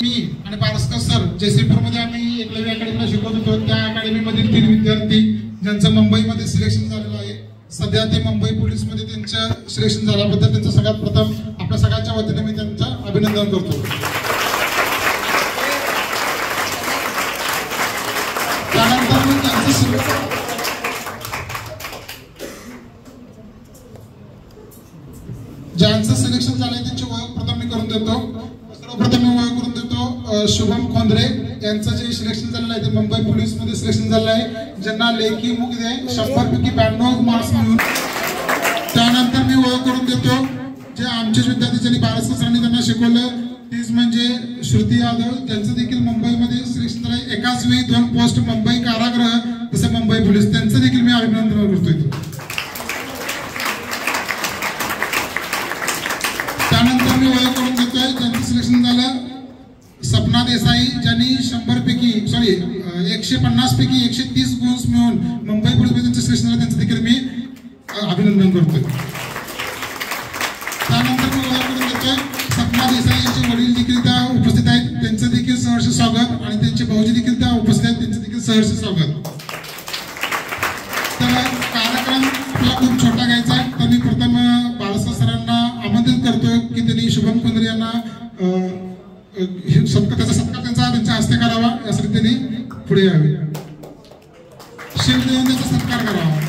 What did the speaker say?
मी आणि पारसकर सर जयसिंगपूरमध्ये आम्ही एकलव्य अकॅडमीला शिकवत होतो. त्या अकॅडमीमधील 3 विद्यार्थी ज्यांचं मुंबईमध्ये सिलेक्शन झालेलं आहे. सध्या ते मुंबई पोलीसमध्ये त्यांचं सिलेक्शन झाल्याबद्दल त्यांचं सगळ्यात प्रथम आपल्या सगळ्यांच्या वतीने मी त्यांचं अभिनंदन करतो. त्यानंतर मी ज्यांचं सिलेक्शन झालंय त्यांची ओळख प्रथम मी करून देतो. सर्वप्रथम मी ओळख करून देतो शुभम खोंद्रे यांचं जे सिलेक्शन झालेलं आहे ते मुंबई पोलीस मध्ये सिलेक्शन झालेलं आहे, ज्यांना लेखी मध्ये 100 पैकी 92 मार्क्स मिळून. त्यानंतर मी ओळख करून देतो जे आमचेच विद्यार्थी ज्यांनी पारसकर सरांनी त्यांना शिकवलं, तीच म्हणजे श्रुती यादव. त्यांचं देखील मुंबईमध्ये सिलेक्शन झालंय. एकाच वेळी 2 पोस्ट मुंबई कारागृह तसं मुंबई पोलीस, त्यांचं देखील मी अभिनंदन करतोय. त्यानंतर मी ओळख करून देतोय ज्यांचं सिलेक्शन झालं सपना देसाई, ज्यांनी 150 पैकी 130 गुण मिळून मुंबई पोलीसमध्ये त्यांचं सिलेक्शन झालं, त्यांचं देखील मी अभिनंदन करतोय. त्यानंतर मी ओळख करून देतोय सपना देसाई यांचे वडील देखील त्या उपस्थित आहेत, त्यांचं देखील सहर्ष स्वागत आणि त्यांचे भाऊजी देखील त्या उपस्थित आहेत, त्यांचं देखील सहर्ष स्वागत. तर कार्यक्रम आपला खूप छोटा घ्यायचा आहे, तर मी प्रथम पारसकर सरांना आमंत्रित करतो की त्यांनी शुभम खोंद्रे यांना त्याचा सत्कार त्यांच्या हस्ते करावा, यासाठी त्यांनी पुढे यावे. शिल्ड देऊन त्याचा सत्कार करावा.